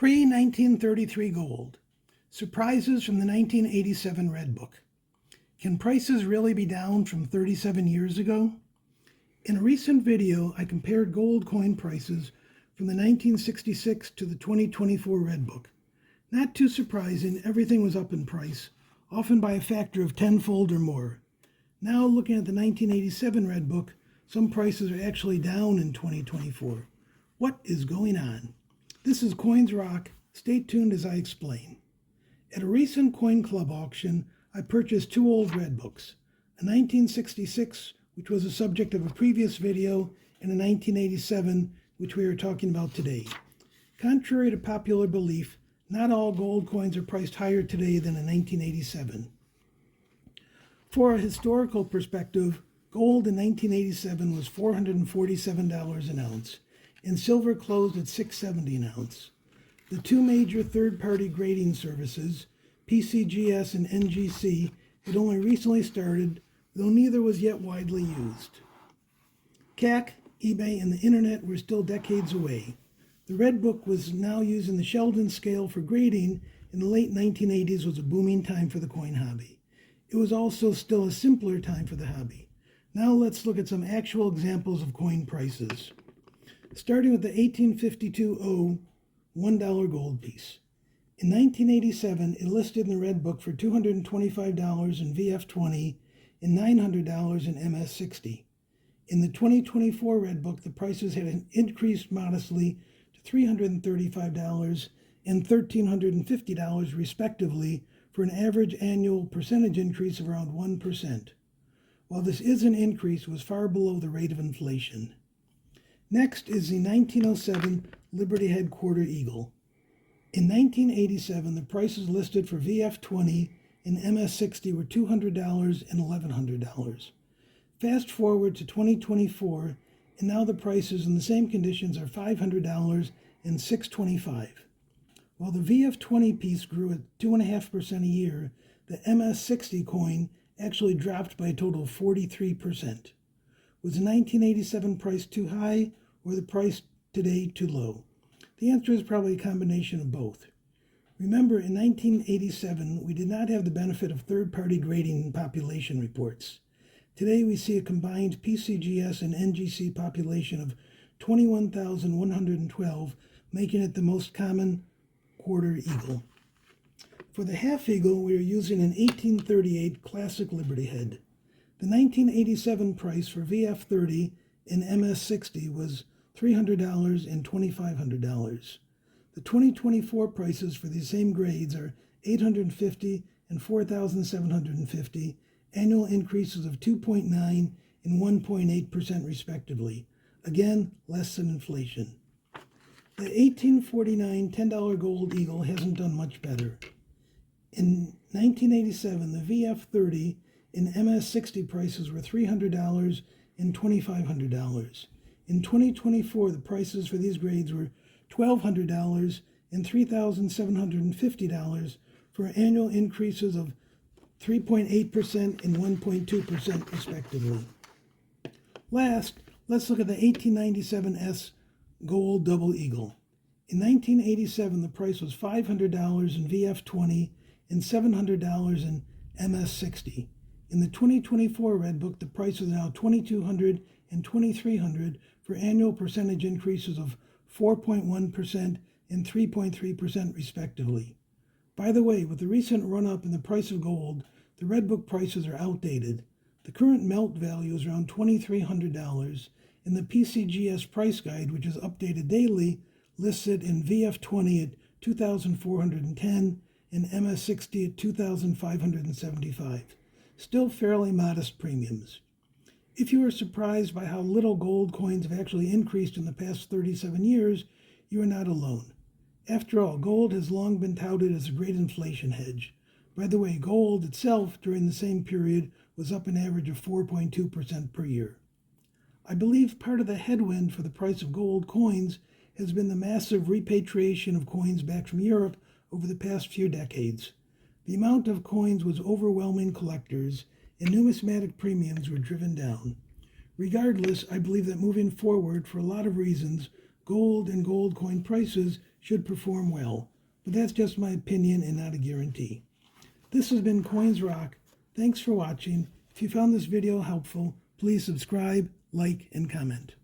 Pre-1933 gold. Surprises from the 1987 Red Book. Can prices really be down from 37 years ago? In a recent video, I compared gold coin prices from the 1966 to the 2024 Red Book. Not too surprising, everything was up in price, often by a factor of tenfold or more. Now, looking at the 1987 Red Book, some prices are actually down in 2024. What is going on? This is Coins Rock. Stay tuned as I explain. At a recent Coin Club auction, I purchased two old Red Books, a 1966, which was the subject of a previous video, and a 1987, which we are talking about today. Contrary to popular belief, not all gold coins are priced higher today than in 1987. For a historical perspective, gold in 1987 was $447 an ounce, and silver closed at $670 an ounce. The two major third-party grading services, PCGS and NGC, had only recently started, though neither was yet widely used. CAC, eBay, and the internet were still decades away. The Red Book was now using the Sheldon scale for grading. In the late 1980s was a booming time for the coin hobby. It was also still a simpler time for the hobby. Now let's look at some actual examples of coin prices. Starting with the 1852 $1 gold piece. In 1987, it listed in the Red Book for $225 in VF20 and $900 in MS60. In the 2024 Red Book, the prices had increased modestly to $335 and $1,350 respectively, for an average annual percentage increase of around 1%. While this is an increase, it was far below the rate of inflation. Next is the 1907 Liberty Head Quarter Eagle. In 1987, the prices listed for VF20 and MS60 were $200 and $1,100. Fast forward to 2024, and now the prices in the same conditions are $500 and $625. While the VF20 piece grew at 2.5% a year, the MS60 coin actually dropped by a total of 43%. Was the 1987 price too high, or the price today too low? The answer is probably a combination of both. Remember, in 1987, we did not have the benefit of third-party grading and population reports. Today, we see a combined PCGS and NGC population of 21,112, making it the most common quarter eagle. For the half eagle, we are using an 1838 classic Liberty Head. The 1987 price for VF30 and MS60 was $300 and $2,500. The 2024 prices for these same grades are $850 and $4,750, annual increases of 2.9 and 1.8% respectively. Again, less than inflation. The 1849 $10 gold eagle hasn't done much better. In 1987, the VF30 and MS60 prices were $300 and $2,500. In 2024, the prices for these grades were $1,200 and $3,750 for annual increases of 3.8% and 1.2% respectively. Last, let's look at the 1897 S Gold Double Eagle. In 1987, the price was $500 in VF20 and $700 in MS60. In the 2024 Red Book, the price is now $2,200 and $2,300 for annual percentage increases of 4.1% and 3.3% respectively. By the way, with the recent run-up in the price of gold, the Red Book prices are outdated. The current melt value is around $2,300, and the PCGS price guide, which is updated daily, lists it in VF20 at $2,410 and MS60 at $2,575. Still fairly modest premiums. If you are surprised by how little gold coins have actually increased in the past 37 years, you are not alone. After all, gold has long been touted as a great inflation hedge. By the way, gold itself during the same period was up an average of 4.2% per year. I believe part of the headwind for the price of gold coins has been the massive repatriation of coins back from Europe over the past few decades. The amount of coins was overwhelming collectors, and numismatic premiums were driven down. Regardless, I believe that moving forward, for a lot of reasons, gold and gold coin prices should perform well, but that's just my opinion and not a guarantee. This has been Coins Rock. Thanks for watching. If you found this video helpful, please subscribe, like, and comment.